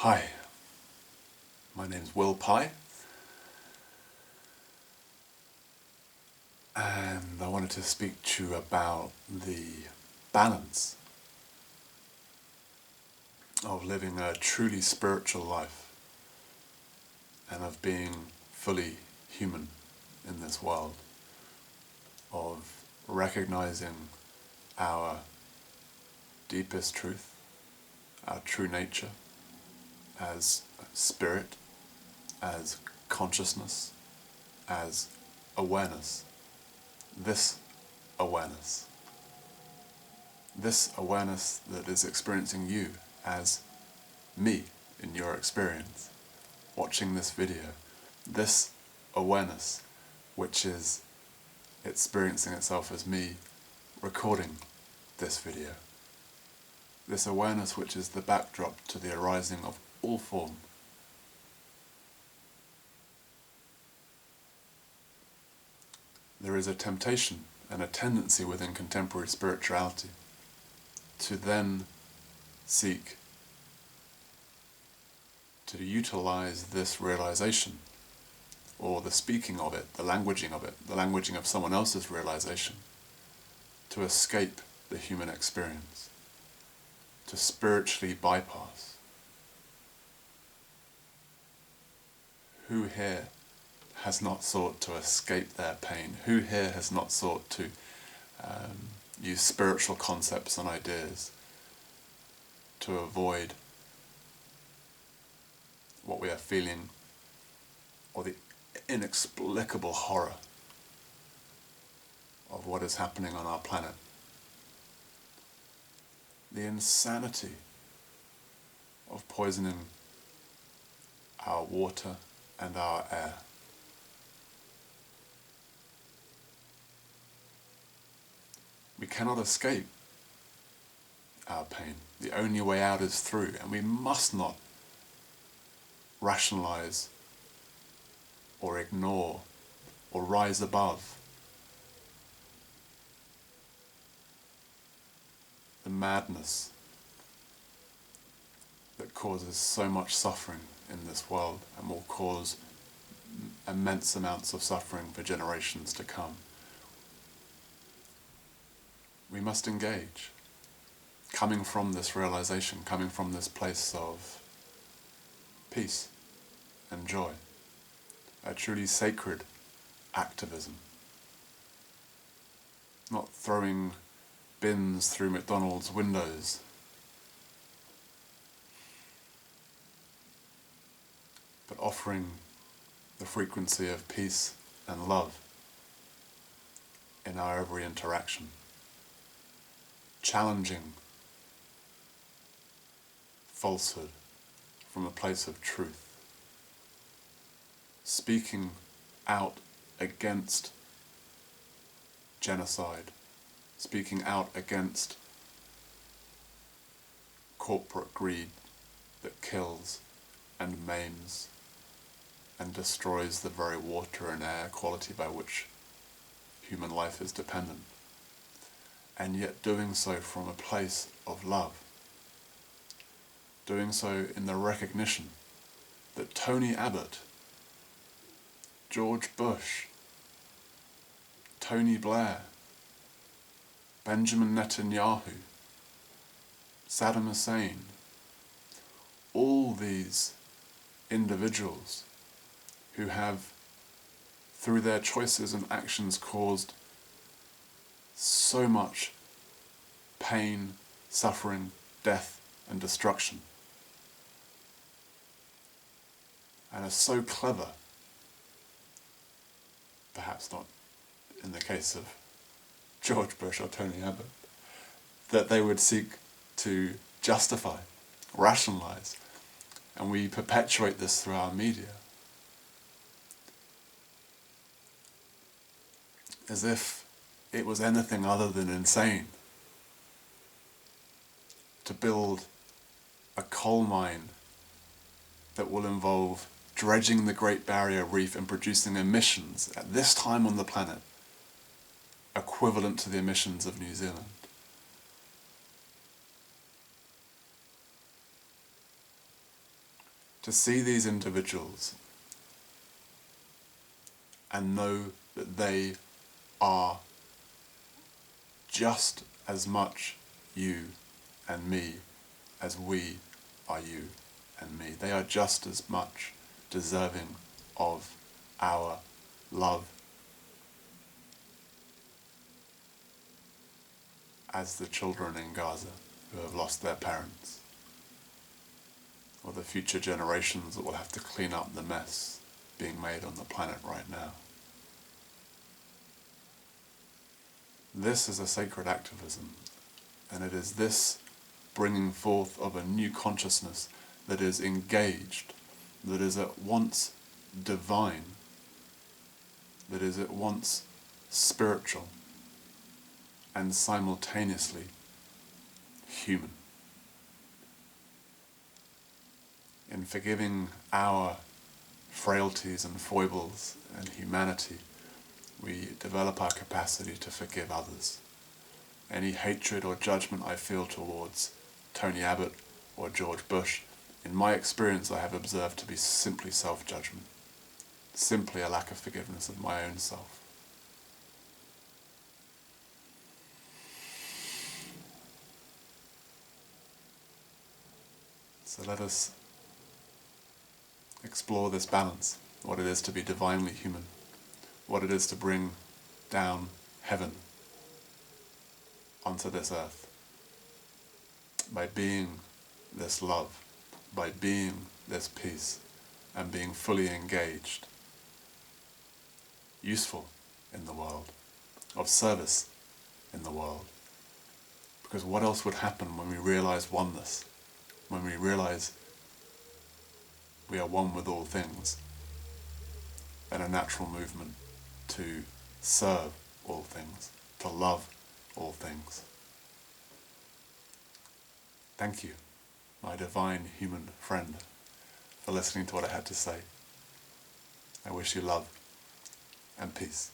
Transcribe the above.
Hi, my name's Will Pye, and I wanted to speak to you about the balance of living a truly spiritual life and of being fully human in this world, of recognizing our deepest truth, our true nature as spirit, as consciousness, as awareness. This awareness. This awareness that is experiencing you as me in your experience, watching this video. This awareness which is experiencing itself as me recording this video. This awareness which is the backdrop to the arising of all form. There is a temptation and a tendency within contemporary spirituality to then seek to utilize this realization, or the speaking of it, the languaging of someone else's realization, to escape the human experience, to spiritually bypass. Who here has not sought to escape their pain? Who here has not sought to use spiritual concepts and ideas to avoid what we are feeling, or the inexplicable horror of what is happening on our planet? The insanity of poisoning our water and our air. We cannot escape our pain. The only way out is through, and we must not rationalize or ignore or rise above the madness that causes so much suffering in this world and will cause immense amounts of suffering for generations to come. We must engage, coming from this realization, coming from this place of peace and joy, a truly sacred activism. Not throwing bins through McDonald's windows, but offering the frequency of peace and love in our every interaction. Challenging falsehood from a place of truth. Speaking out against genocide. Speaking out against corporate greed that kills and maims and destroys the very water and air quality by which human life is dependent. And yet doing so from a place of love. Doing so in the recognition that Tony Abbott, George Bush, Tony Blair, Benjamin Netanyahu, Saddam Hussein, all these individuals who have, through their choices and actions, caused so much pain, suffering, death, and destruction, and are so clever, perhaps not in the case of George Bush or Tony Abbott, that they would seek to justify, rationalize, and we perpetuate this through our media, as if it was anything other than insane to build a coal mine that will involve dredging the Great Barrier Reef and producing emissions at this time on the planet equivalent to the emissions of New Zealand. to see these individuals and know that they are just as much you and me as we are you and me. They are just as much deserving of our love as the children in Gaza who have lost their parents, or the future generations that will have to clean up the mess being made on the planet right now. This is a sacred activism, and it is this bringing forth of a new consciousness that is engaged, that is at once divine, that is at once spiritual, and simultaneously human. In forgiving our frailties and foibles and humanity, we develop our capacity to forgive others. Any hatred or judgment I feel towards Tony Abbott or George Bush, in my experience I have observed to be simply self-judgment, simply a lack of forgiveness of my own self. So let us explore this balance, what it is to be divinely human, what it is to bring down heaven onto this earth, by being this love, by being this peace, and being fully engaged, useful in the world, of service in the world. Because what else would happen when we realize oneness, when we realize we are one with all things, and a natural movement to serve all things, to love all things. Thank you, my divine human friend, for listening to what I had to say. I wish you love and peace.